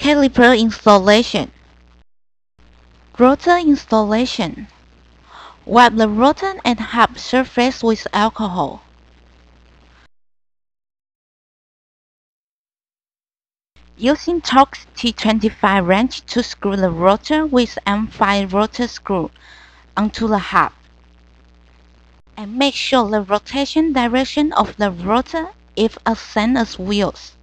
Caliper installation. Rotor installation. Wipe the rotor and hub surface with alcohol. Using Torx T25 wrench to screw the rotor with M5 rotor screw onto the hub. And make sure the rotation direction of the rotor is as same as wheels.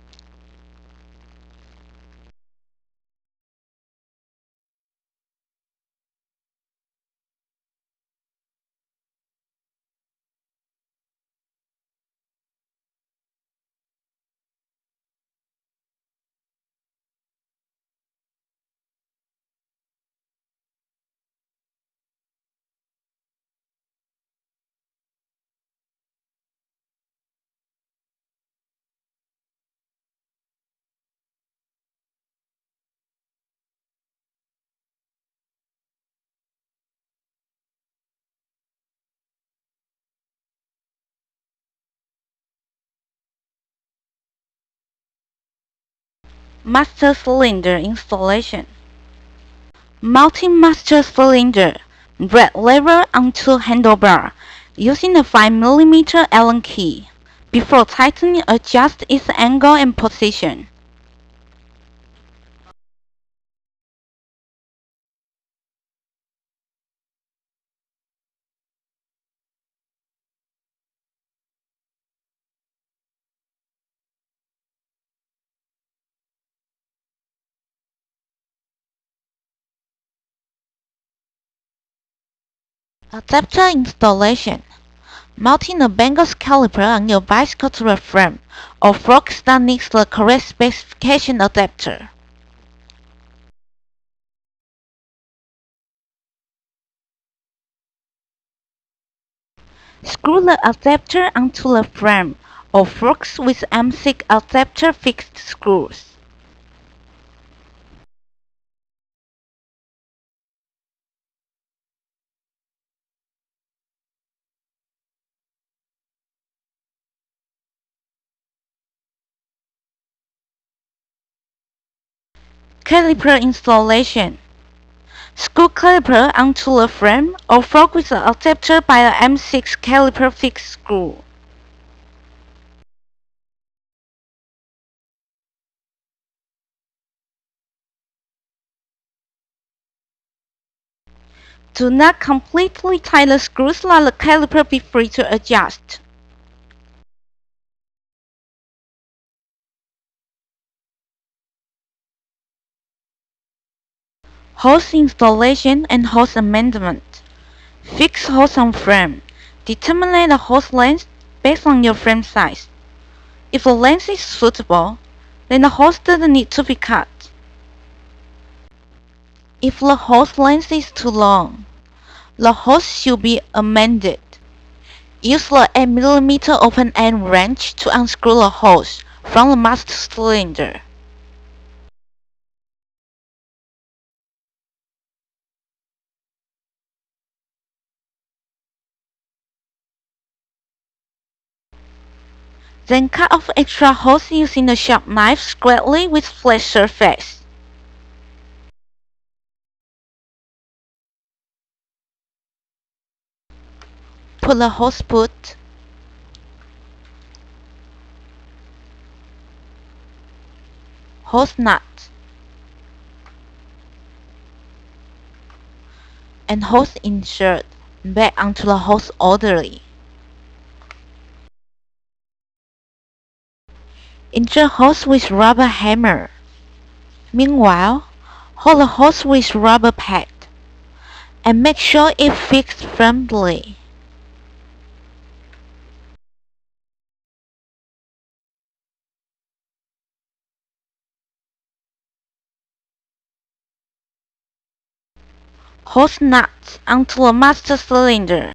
Master cylinder installation. Mounting master cylinder red lever onto handlebar using a 5mm Allen key. Before tightening, adjust its angle and position. Adapter installation. Mounting a Bengals caliper on your bicycle to the frame or fork that needs the correct specification adapter. Screw the adapter onto the frame or forks with M6 adapter fixed screws. Caliper installation. Screw caliper onto the frame or fork with the adapter by the M6 caliper fixed screw. Do not completely tighten the screws, let the caliper be free to adjust. Hose installation and hose amendment. Fix hose on frame. Determine the hose length based on your frame size. If the length is suitable, then the hose doesn't need to be cut. If the hose length is too long, the hose should be amended. Use the 8mm open-end wrench to unscrew the hose from the master cylinder. Then cut off extra hose using a sharp knife squarely with flat surface. Put the hose put, hose nut, and hose insert back onto the hose orderly. Insert hose with rubber hammer. Meanwhile, hold the hose with rubber pad and make sure it fits firmly. Hose nuts onto the master cylinder.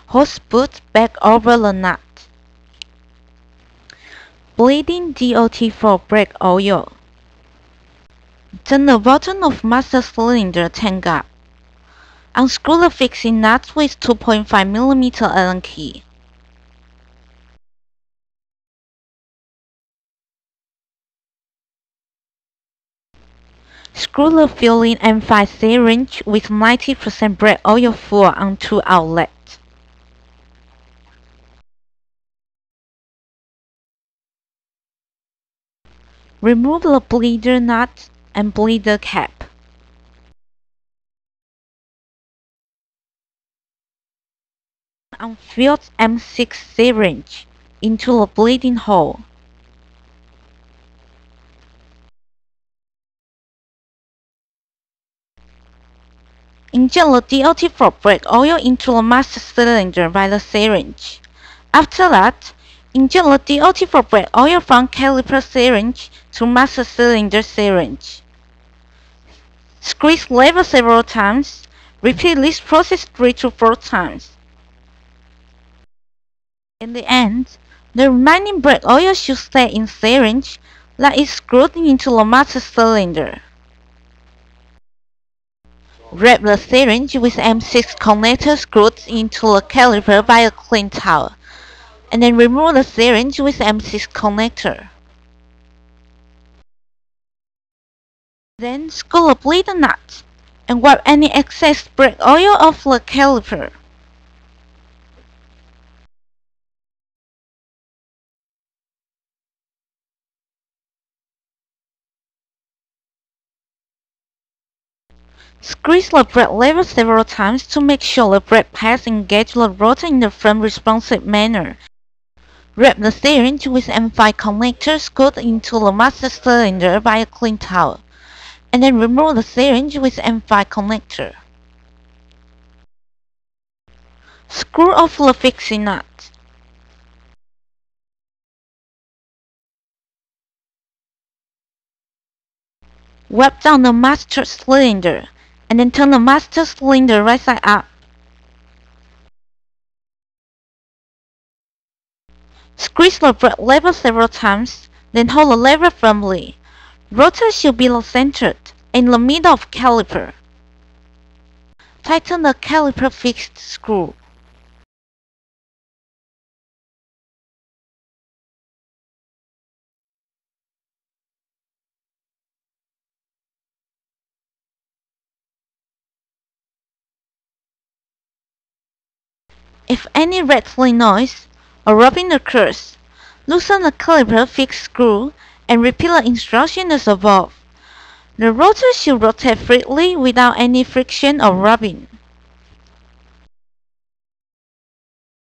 Hose put back over the nut. bleeding DOT for brake oil. Turn the bottom of master cylinder tank up. Unscrew the fixing nut with 2.5 mm Allen key. Screw the filling M5 syringe with 90% brake oil full onto outlet. Remove the bleeder nut and bleeder cap. Unfilled M6 syringe into the bleeding hole. Inject the DOT for brake oil into the master cylinder by the syringe. After that, inject the DOT for brake oil from caliper syringe to master cylinder syringe. Squeeze lever several times. Repeat this process 3 to 4 times. In the end, the remaining brake oil should stay in syringe that is screwed into the master cylinder. Wrap the syringe with M6 connector screwed into the caliper by a clean towel, and then remove the syringe with M6 connector. Then screw the bleeder nut and wipe any excess brake oil off the caliper. Squeeze the brake lever several times to make sure the brake pads engage the rotor in a firm responsive manner. Wrap the syringe with M5 connector screwed into the master cylinder by a clean towel, and then remove the syringe with M5 connector. Screw off the fixing nut. Wipe down the master cylinder, and then turn the master cylinder right side up. Squeeze the brake lever several times, then hold the lever firmly. Rotor should be centered in the middle of caliper. Tighten the caliper fixed screw. If any rattling noise or rubbing occurs, loosen the caliper fixed screw and repeat the instruction as above. The rotor should rotate freely without any friction or rubbing.